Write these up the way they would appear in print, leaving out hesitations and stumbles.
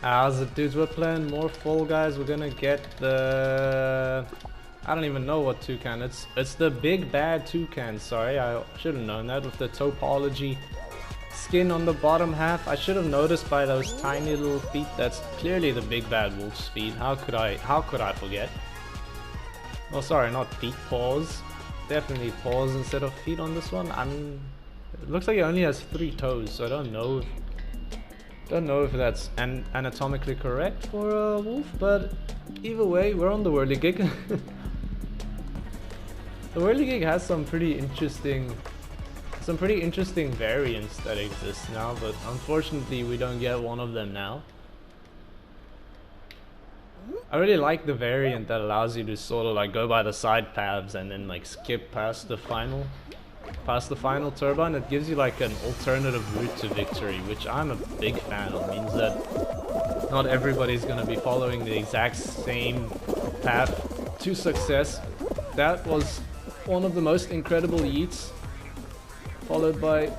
How's it, dudes? We're playing more Fall Guys. We're gonna get the... I don't even know what toucan. It's the big bad toucan. Sorry, I should have known that with the topology skin on the bottom half. I should have noticed by those tiny little feet. That's clearly the big bad wolf's feet. How could I forget? Oh, sorry, not feet, paws. Definitely paws instead of feet on this one. I mean, it looks like it only has 3 toes, so I don't know if that's anatomically correct for a wolf, but either way, we're on the Whirly Gig. The Whirly Gig has some pretty interesting variants that exist now, but unfortunately we don't get one of them now. I really like the variant that allows you to sort of like go by the side paths and then like skip past the final turbine. It gives you like an alternative route to victory, which I'm a big fan of. It means that not everybody's gonna be following the exact same path to success. That was one of the most incredible yeets, followed by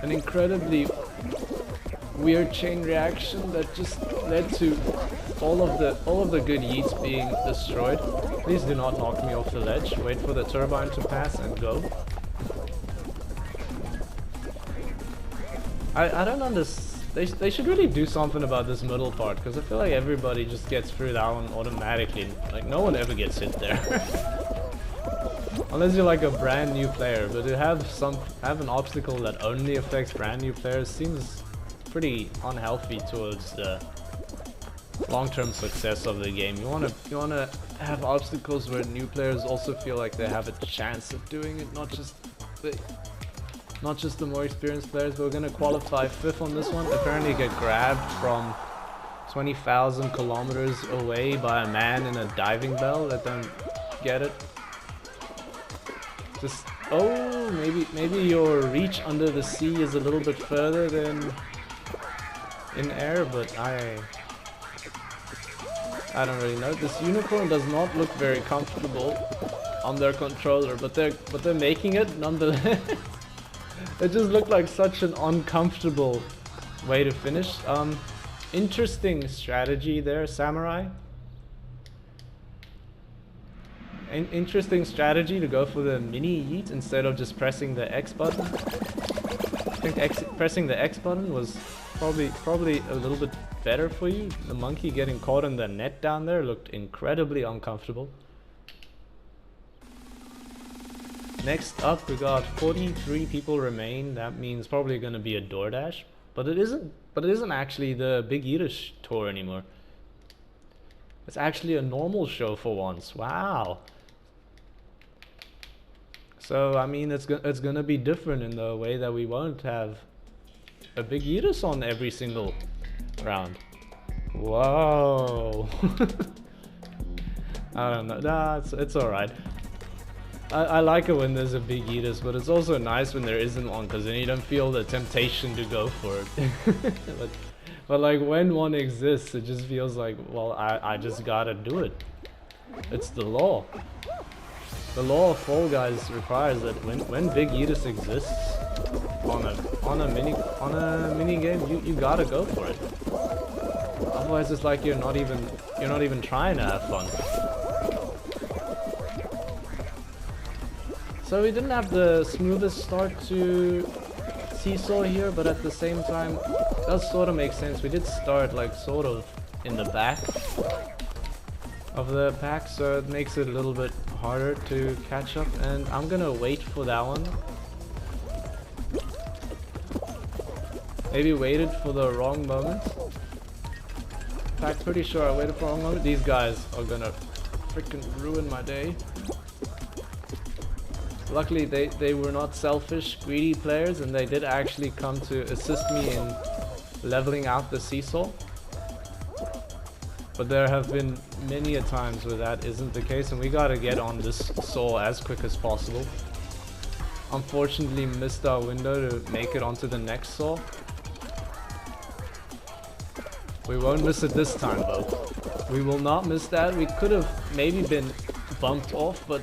an incredibly weird chain reaction that just led to all of the good yeets being destroyed. Please do not knock me off the ledge. Wait for the turbine to pass and go. I don't understand. They should really do something about this middle part, because I feel like everybody just gets through that one automatically. Like no one ever gets hit there. Unless you're like a brand new player, but to have an obstacle that only affects brand new players seems pretty unhealthy towards the long-term success of the game. You wanna have obstacles where new players also feel like they have a chance of doing it, not just the more experienced players. But we're gonna qualify 5th on this one. Apparently get grabbed from 20,000 kilometers away by a man in a diving bell. I don't get it. Just, oh, maybe your reach under the sea is a little bit further than in air, but I don't really know. This unicorn does not look very comfortable on their controller, but they're making it nonetheless. It just looked like such an uncomfortable way to finish. Interesting strategy there, Samurai. Interesting strategy to go for the mini yeet instead of just pressing the X button. I think pressing the X button was probably a little bit better for you. The monkey getting caught in the net down there looked incredibly uncomfortable. Next up, we got 43 people remain. That means probably going to be a DoorDash, but it isn't actually the Big Eatish tour anymore. It's actually a normal show for once. Wow. So I mean, it's gonna be different in the way that we won't have a Big Eatish on every single round. Whoa. I don't know. Nah, it's alright. I like it when there's a Big Eatish, but it's also nice when there isn't one, because then you don't feel the temptation to go for it. But like when one exists, it just feels like, well, I just gotta do it. It's the law. The law of Fall Guys requires that when Big Eatish exists on a mini game, you gotta go for it. Otherwise, it's like you're not even trying to have fun. So we didn't have the smoothest start to Seesaw here, but at the same time, it does sort of make sense. We did start like sort of in the back of the pack, so it makes it a little bit harder to catch up, and I'm gonna wait for that one. Maybe waited for the wrong moment. In fact, pretty sure I waited for the wrong moment. These guys are gonna freaking ruin my day. Luckily they were not selfish, greedy players, and they did actually come to assist me in leveling out the Seesaw. But there have been many a times where that isn't the case, and we gotta get on this saw as quick as possible. Unfortunately missed our window to make it onto the next saw. We won't miss it this time though. We will not miss that. We could have maybe been bumped off, but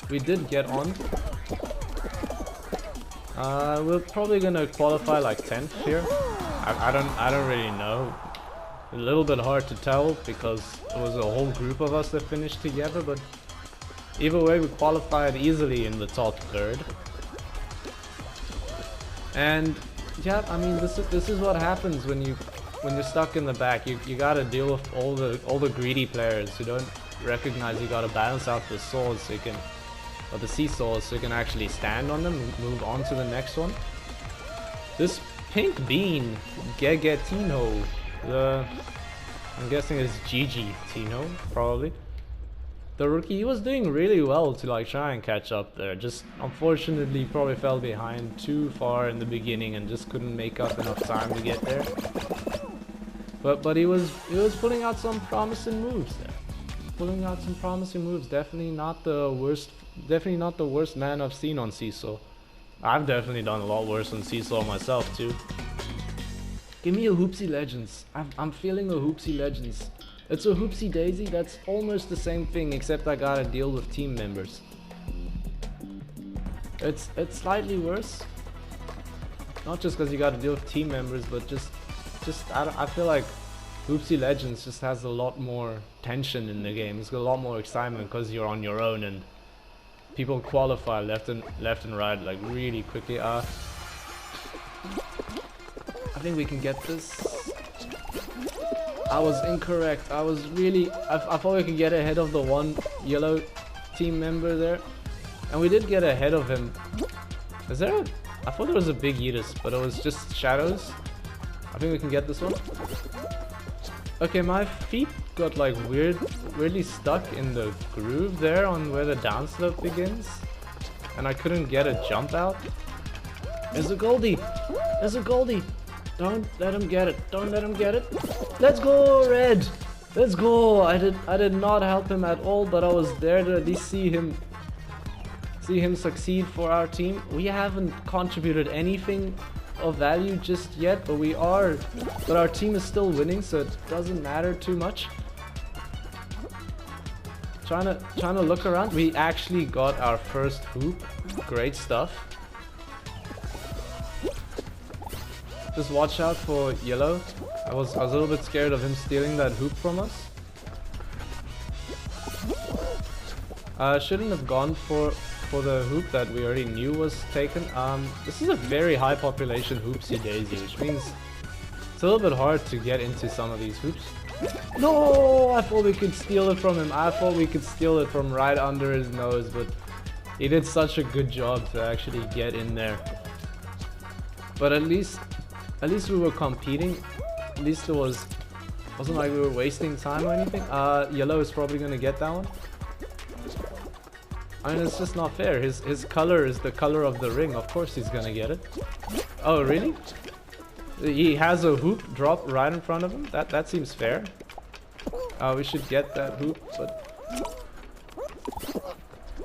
we did get on. We're probably gonna qualify like 10th here. I don't really know. A little bit hard to tell because it was a whole group of us that finished together, but either way we qualified easily in the top third. And yeah, I mean this is what happens when you're stuck in the back. You gotta deal with all the greedy players who don't recognize you gotta balance out the swords so you can, or the seesaws, so you can actually stand on them and move on to the next one. This pink bean, Gegetino, I'm guessing it's Gigi Tino, probably. The rookie, he was doing really well to like try and catch up there. Just unfortunately probably fell behind too far in the beginning and just couldn't make up enough time to get there. But he was putting out some promising moves there. Definitely not the worst man I've seen on Seesaw. I've definitely done a lot worse on Seesaw myself too. Give me a Hoopsie Legends. I'm feeling a Hoopsie Legends. It's a Hoopsie Daisy that's almost the same thing, except I gotta deal with team members. It's slightly worse. Not just because you gotta deal with team members, but just I feel like Hoopsie Legends just has a lot more tension in the game. It's got a lot more excitement because you're on your own and people qualify left and right like really quickly. I think we can get this. I was incorrect. I thought we could get ahead of the one yellow team member there. And we did get ahead of him. Is there I thought there was a big Yeetus, but it was just shadows. I think we can get this one. Okay, my feet got like weirdly stuck in the groove there on where the down slope begins. And I couldn't get a jump out. There's a Goldie! There's a Goldie! Don't let him get it. Don't let him get it. Let's go, Red! Let's go! I did not help him at all, but I was there to at least see him succeed for our team. We haven't contributed anything of value just yet, but our team is still winning, so it doesn't matter too much. Trying to look around. We actually got our first hoop. Great stuff. Just watch out for yellow. I was a little bit scared of him stealing that hoop from us. Shouldn't have gone for the hoop that we already knew was taken. This is a very high population Hoopsie Daisy, which means it's a little bit hard to get into some of these hoops. No! I thought we could steal it from him. I thought we could steal it from right under his nose, but he did such a good job to actually get in there. But at least we were competing. At least it wasn't like we were wasting time or anything. Yellow is probably gonna get that one. I mean, it's just not fair. His color is the color of the ring. Of course he's gonna get it. Oh, really? He has a hoop drop right in front of him? That seems fair. We should get that hoop, but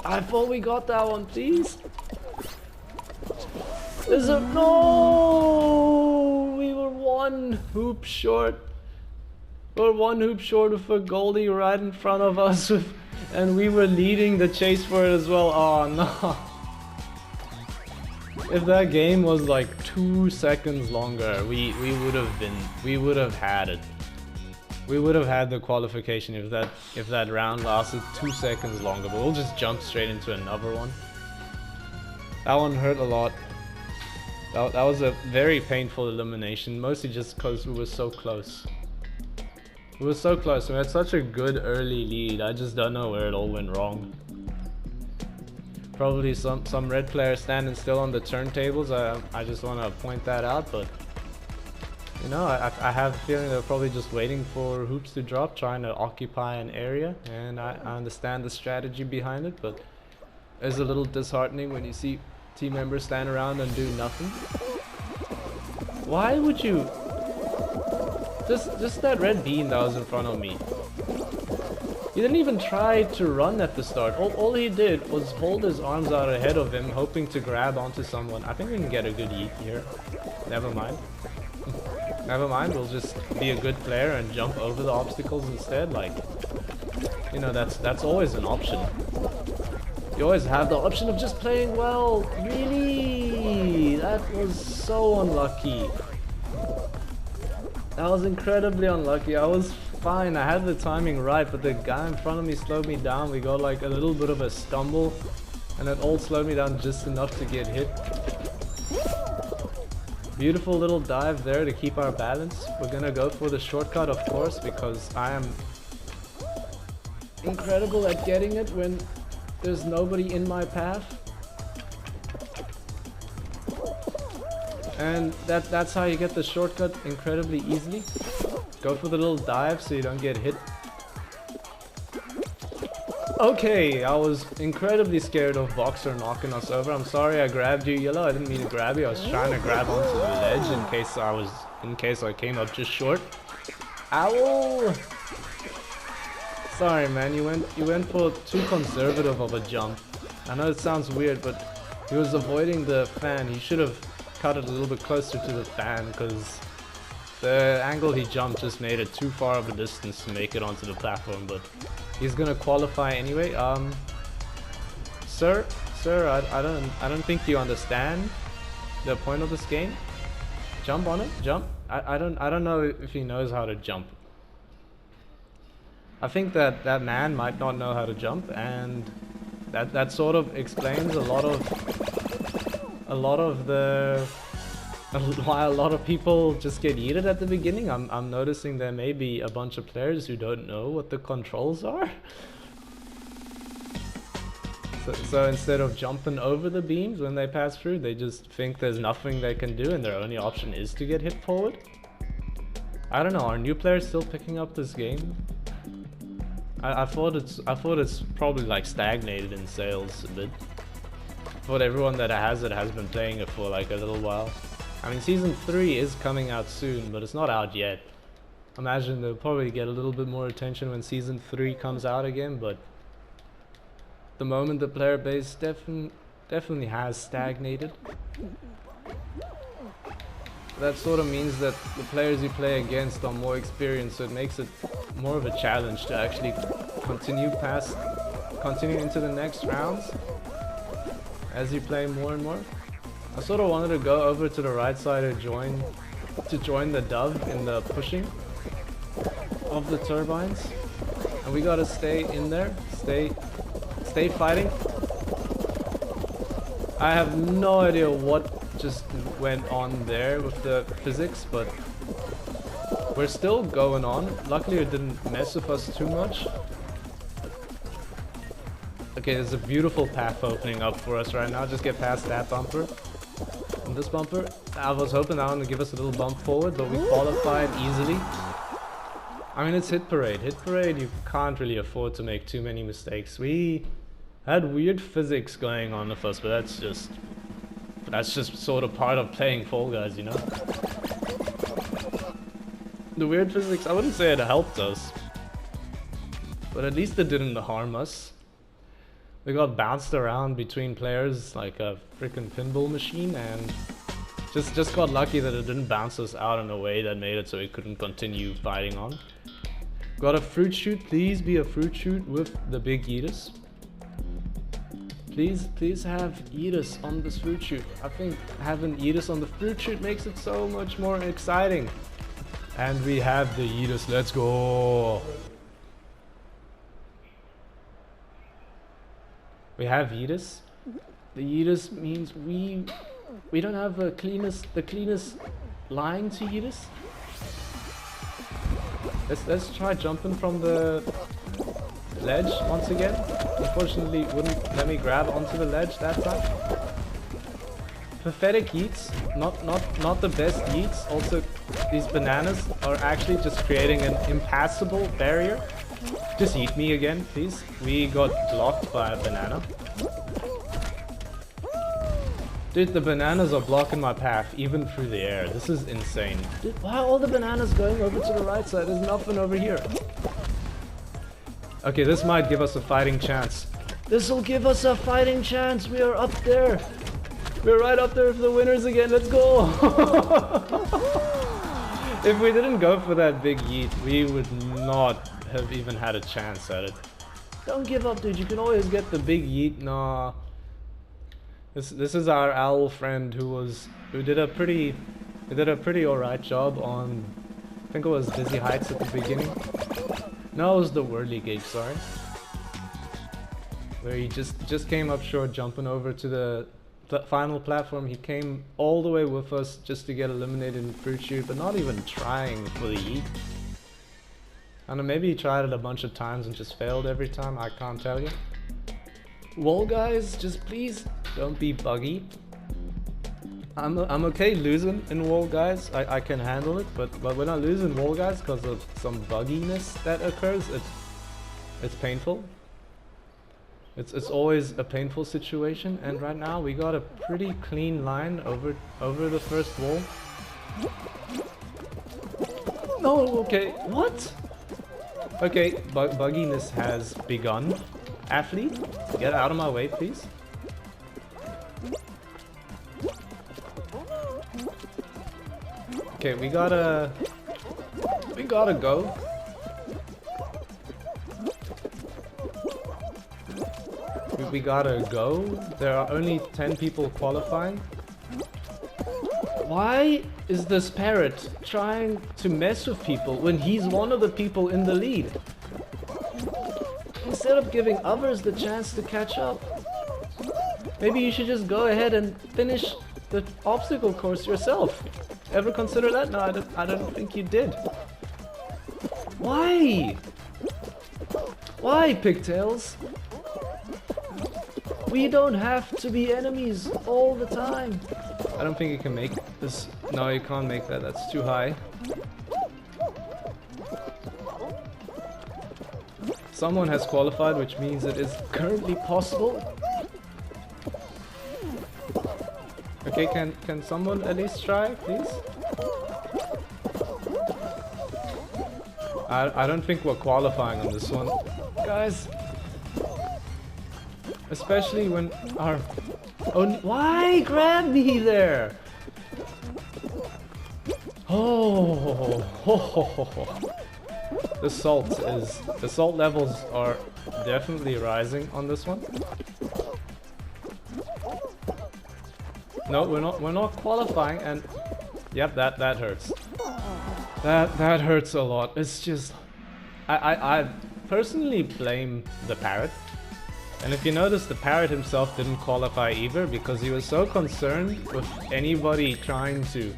I thought we got that one, please. There's a no! We were one hoop short. We're one hoop short with a Goldie right in front of us, and we were leading the chase for it as well. Oh no! If that game was like 2 seconds longer, we would have had it. We would have had the qualification if that round lasted 2 seconds longer. But we'll just jump straight into another one. That one hurt a lot. That was a very painful elimination, mostly just because we were so close. We were so close. We had such a good early lead. I just don't know where it all went wrong. Probably some red players standing still on the turntables. I just want to point that out, but you know, I have a feeling they're probably just waiting for hoops to drop, trying to occupy an area, and I understand the strategy behind it, but it's a little disheartening when you see team members stand around and do nothing. Why would you? Just that red bean that was in front of me. He didn't even try to run at the start. All he did was hold his arms out ahead of him, hoping to grab onto someone. I think we can get a good yeet here. Never mind. Never mind, we'll just be a good player and jump over the obstacles instead. Like, you know, that's always an option. You always have the option of just playing well. Really? That was so unlucky. That was incredibly unlucky. I was fine. I had the timing right, but the guy in front of me slowed me down. We got like a little bit of a stumble, and it all slowed me down just enough to get hit. Beautiful little dive there to keep our balance. We're gonna go for the shortcut, of course, because I am incredible at getting it when there's nobody in my path. And that's how you get the shortcut incredibly easily. Go for the little dive so you don't get hit. Okay, I was incredibly scared of Boxer knocking us over. I'm sorry I grabbed you, Yellow. I didn't mean to grab you. I was trying to grab onto the ledge in case I came up just short. Ow! Sorry, man. You went for too conservative of a jump. I know it sounds weird, but he was avoiding the fan. He should have cut it a little bit closer to the fan, because the angle he jumped just made it too far of a distance to make it onto the platform. But he's gonna qualify anyway. Sir, I don't think you understand the point of this game. Jump on it, jump. I don't know if he knows how to jump. I think that man might not know how to jump, and that sort of explains why a lot of people just get yeeted at the beginning. I'm noticing there may be a bunch of players who don't know what the controls are. So instead of jumping over the beams when they pass through, they just think there's nothing they can do and their only option is to get hit forward. I don't know, are new players still picking up this game? I thought it's probably like stagnated in sales a bit. I thought everyone that has it has been playing it for like a little while. I mean, Season 3 is coming out soon, but it's not out yet. Imagine they'll probably get a little bit more attention when Season 3 comes out again, but at the moment the player base definitely has stagnated. That sort of means that the players you play against are more experienced, so it makes it more of a challenge to actually continue into the next rounds as you play more and more. I sort of wanted to go over to the right side to join the dove in the pushing of the turbines, and we gotta stay in there, stay fighting. I have no idea what just went on there with the physics, but we're still going on. Luckily it didn't mess with us too much. Okay, there's a beautiful path opening up for us right now. Just get past that bumper and this bumper. I was hoping that one would give us a little bump forward, but we qualified easily. I mean, it's Hit Parade. Hit Parade, you can't really afford to make too many mistakes. We had weird physics going on with us, but that's just sort of part of playing Fall Guys, you know? The weird physics, I wouldn't say it helped us, but at least it didn't harm us. We got bounced around between players like a freaking pinball machine, and just got lucky that it didn't bounce us out in a way that made it so we couldn't continue fighting on. Got a fruit shoot. Please be a fruit shoot with the big Yeetus. Please have Yeetus on this fruit shoot. I think having Yeetus on the fruit shoot makes it so much more exciting. And we have the Yeetus. Let's go. We have Yeetus. The Yeetus means we don't have the cleanest line to Yeetus. Let's try jumping from the ledge once again. Unfortunately, it wouldn't let me grab onto the ledge that time. Pathetic yeets, not the best yeets. Also, these bananas are actually just creating an impassable barrier. Just eat me again, please. We got blocked by a banana. Dude, the bananas are blocking my path, even through the air. This is insane. Dude, why are all the bananas going over to the right side? There's nothing over here. Okay, this might give us a fighting chance. This'll give us a fighting chance. We are up there. We're right up there with the winners again. Let's go. If we didn't go for that big yeet, we would not have even had a chance at it. Don't give up, dude. You can always get the big yeet. Nah. This is our owl friend who did a pretty alright job on I think it was Dizzy Heights at the beginning. No, it was the Whirligig, sorry. Where he just came up short, jumping over to the final platform. He came all the way with us just to get eliminated in Fruit Shoot, but not even trying for the yeet. I don't know, maybe he tried it a bunch of times and just failed every time, I can't tell you. Wall guys, just please don't be buggy. I'm okay losing in wall guys, I can handle it, but when I lose in wall guys because of some bugginess that occurs, it's painful. It's always a painful situation, and right now we got a pretty clean line over the first wall. No, okay, what? Okay, bugginess has begun. Athlete, get out of my way, please. Okay, we gotta go. We gotta go. There are only 10 people qualifying. Why is this parrot trying to mess with people when he's one of the people in the lead? Instead of giving others the chance to catch up. Maybe you should just go ahead and finish the obstacle course yourself. Ever consider that? No, I don't think you did. Why? Why, Pigtails? We don't have to be enemies all the time. I don't think you can make this. No, you can't make that. That's too high. Someone has qualified, which means it is currently possible. Okay, can someone at least try, please? I don't think we're qualifying on this one, guys. Especially when our own. Why grab me there? Oh, the salt levels are definitely rising on this one. No, we're not qualifying, and yep, that hurts. That hurts a lot. It's just I personally blame the parrot. And if you notice, the parrot himself didn't qualify either because he was so concerned with anybody trying to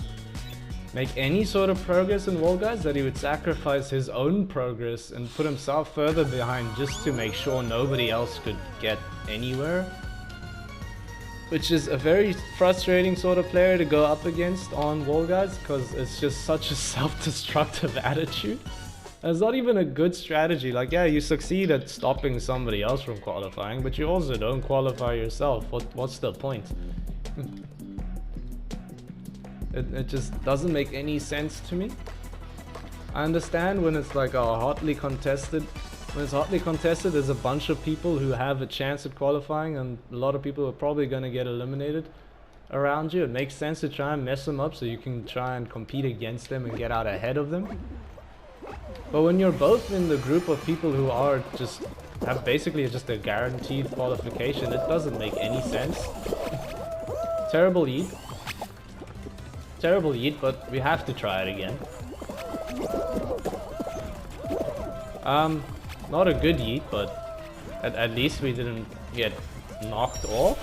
make any sort of progress in Wall Guys that he would sacrifice his own progress and put himself further behind just to make sure nobody else could get anywhere. Which is a very frustrating sort of player to go up against on Wall Guys because it's just such a self-destructive attitude. It's not even a good strategy. Like, yeah, you succeed at stopping somebody else from qualifying, but you also don't qualify yourself. What's the point? It just doesn't make any sense to me. I understand when it's like hotly contested. When it's hotly contested, there's a bunch of people who have a chance at qualifying, and a lot of people are probably going to get eliminated around you. It makes sense to try and mess them up so you can try and compete against them and get out ahead of them. But when you're both in the group of people who are have basically just a guaranteed qualification, it doesn't make any sense. Terrible yeet. Terrible yeet, but we have to try it again. Not a good yeet, but at least we didn't get knocked off.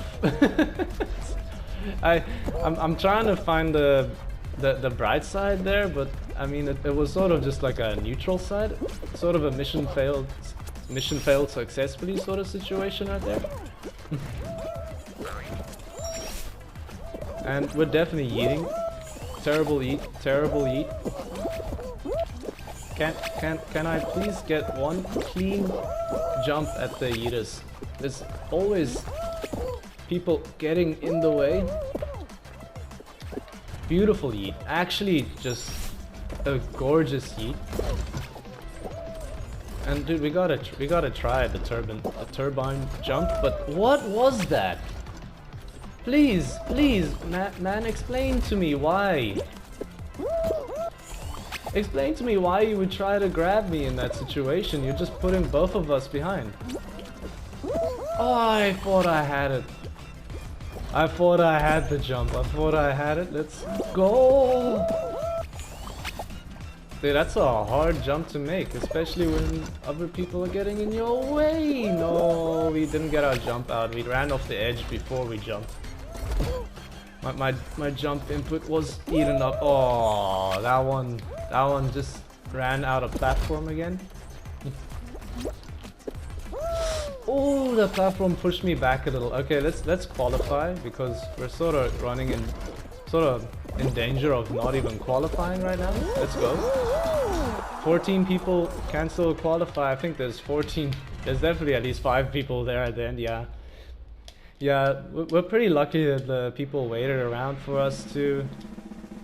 I'm trying to find the bright side there, but I mean it was sort of just like a neutral side, sort of a mission failed successfully sort of situation right there. And we're definitely yeeting. Terrible yeet, terrible yeet. Can I please get one clean jump at the yeeters? There's always people getting in the way. Beautiful yeet. Actually, just a gorgeous yeet. And dude, we gotta try the turbine jump. But what was that? Please, man, explain to me why. Explain to me why you would try to grab me in that situation. You're just putting both of us behind. Oh, I thought I had it. I thought I had the jump. I thought I had it. Let's go. Dude, that's a hard jump to make, especially when other people are getting in your way. No, we didn't get our jump out. We ran off the edge before we jumped. My jump input was eaten up. Oh, that one just ran out of platform again. Oh, the platform pushed me back a little. Okay, let's qualify because we're sort of running in danger of not even qualifying right now. Let's go. 14 people can still qualify. I think there's 14. There's definitely at least 5 people there at the end. Yeah. Yeah, we're pretty lucky that the people waited around for us to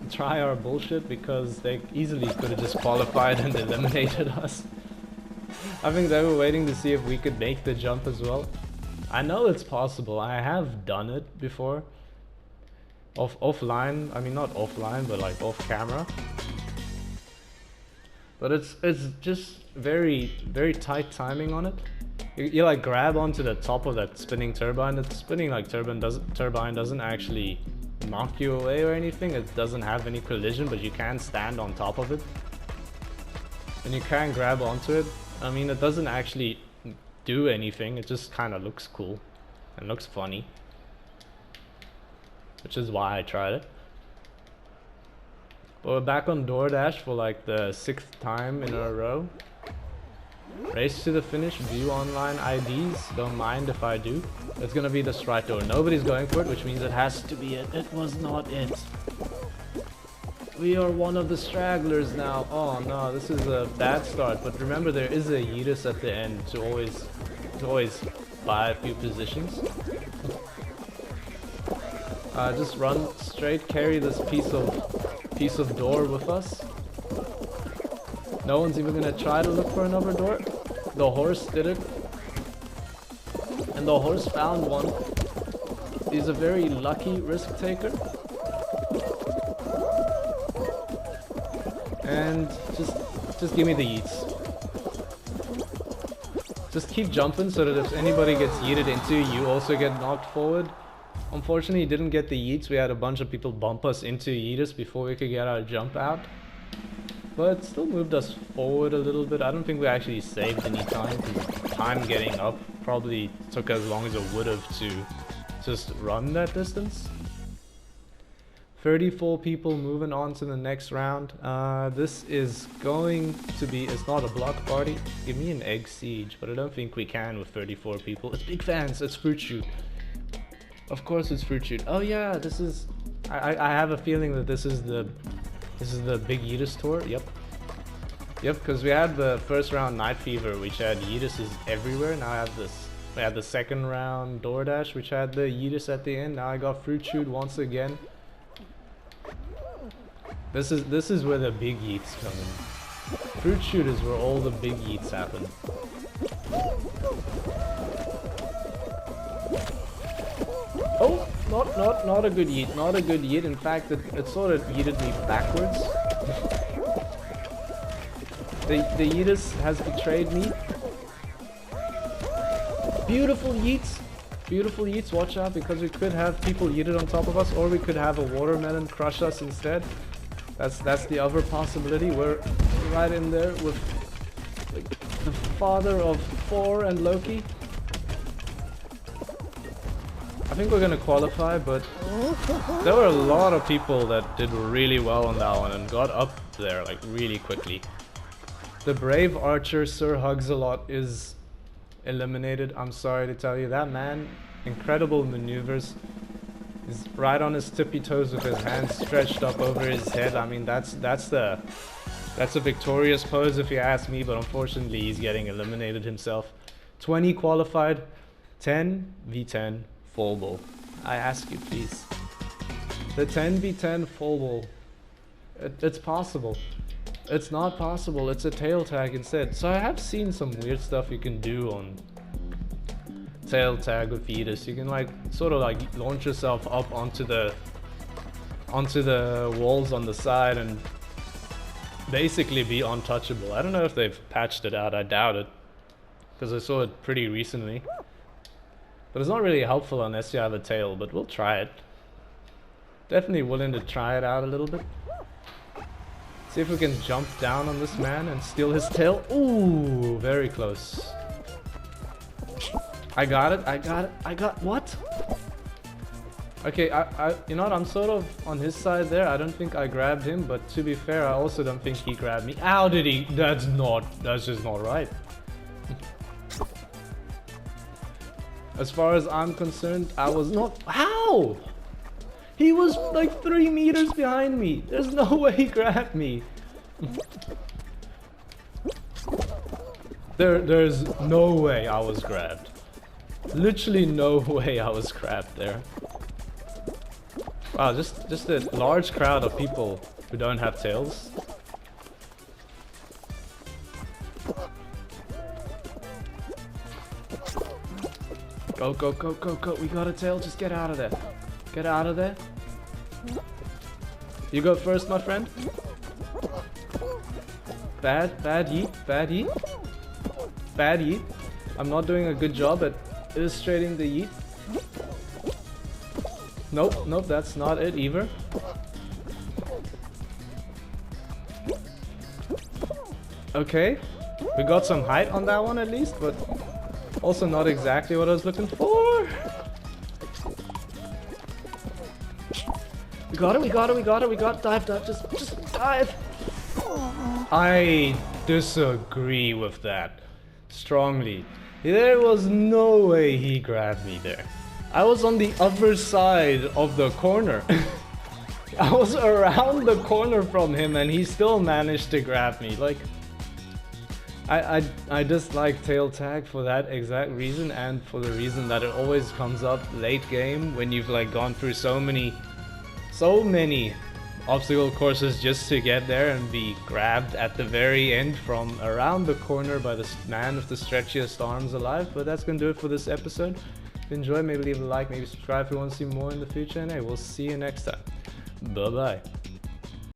try our bullshit because they easily could have just qualified and eliminated us. I think they were waiting to see if we could make the jump as well. I know it's possible. I have done it before. Offline, I mean not offline, but like off camera. But it's just very tight timing on it. You like grab onto the top of that spinning turbine. That spinning like turbine doesn't actually knock you away or anything. It doesn't have any collision, but you can stand on top of it. And you can grab onto it. I mean, it doesn't actually do anything. It just kind of looks cool and looks funny. Which is why I tried it. But we're back on DoorDash for like the 6th time in a row. Race to the finish, view online IDs. Don't mind if I do. It's gonna be the straight door. Nobody's going for it, which means it has to be it. It was not it. We are one of the stragglers now. Oh no, this is a bad start. But remember, there is a Yeetus at the end to always buy a few positions. Just run straight, carry this piece of door with us. No one's even gonna try to look for another door. The horse did it. And the horse found one. He's a very lucky risk taker. And just give me the yeets. Just keep jumping so that if anybody gets yeeted into, you also get knocked forward. Unfortunately, didn't get the yeets. We had a bunch of people bump us into yeetus before we could get our jump out. But it still moved us forward a little bit. I don't think we actually saved any time. Time getting up probably took as long as it would have to just run that distance. 34 people moving on to the next round. This is going to be, it's not a block party. Give me an egg siege, but I don't think we can with 34 people. It's big fans, it's fruit shoot. Of course it's fruit shoot. Oh yeah, this is, I have a feeling that this is the big Yeetus tour. Yep, because we had the first round Night Fever, which had Yeetuses everywhere. Now I have this. We had the second round DoorDash, which had the Yeetus at the end. Now I got Fruit Shoot once again. This is where the big yeets come in. Fruit Shoot is where all the big yeets happen. Oh, not a good yeet. Not a good yeet. In fact, it sort of yeeted me backwards. The yeetus has betrayed me. Beautiful yeets. Beautiful yeets. Watch out, because we could have people yeeted on top of us, or we could have a watermelon crush us instead. That's the other possibility. We're right in there with the father of Thor and Loki. I think we're gonna qualify, but there were a lot of people that did really well on that one and got up there like really quickly. The brave archer Sir Hugs-a-Lot is eliminated. I'm sorry to tell you, that man, incredible maneuvers. He's right on his tippy toes with his hands stretched up over his head. I mean, that's a victorious pose if you ask me, but unfortunately he's getting eliminated himself. 20 qualified, 10 v10 full ball. I ask you, please. The 10 v10 full ball. It's possible. It's not possible. It's a tail tag instead. So I have seen some weird stuff you can do on tail tag with Yeetus. You can like sort of like launch yourself up onto the walls on the side and basically be untouchable. I don't know if they've patched it out. I doubt it, because I saw it pretty recently. But it's not really helpful unless you have a tail, but we'll try it. Definitely willing to try it out a little bit. See if we can jump down on this man and steal his tail. Ooh, very close. I got it, I got it, I got what? Okay, you know what, I'm sort of on his side there. I don't think I grabbed him, but to be fair, I also don't think he grabbed me. How did he? That's just not right. As far as I'm concerned, I was not. How? He was like 3 meters behind me. There's no way he grabbed me. There's no way I was grabbed. Literally no way I was grabbed there. Wow, just a large crowd of people who don't have tails. Go, go, go, go, go. We got a tail. Just get out of there. Get out of there. You go first, my friend. Bad yeet, bad yeet. Bad yeet. I'm not doing a good job at illustrating the yeet. Nope, nope, that's not it either. Okay, we got some height on that one at least, but also not exactly what I was looking for. We got it, we got it, we got it, we got it. Dive, dive, just dive. I disagree with that strongly. There was no way he grabbed me there. I was on the other side of the corner. I was around the corner from him and he still managed to grab me. Like, I dislike tail tag for that exact reason, and for the reason that it always comes up late game when you've like gone through so many obstacle courses just to get there and be grabbed at the very end from around the corner by the man with the stretchiest arms alive. But that's gonna do it for this episode. If you enjoyed, maybe leave a like, maybe subscribe if you want to see more in the future, and hey, we'll see you next time. Bye bye.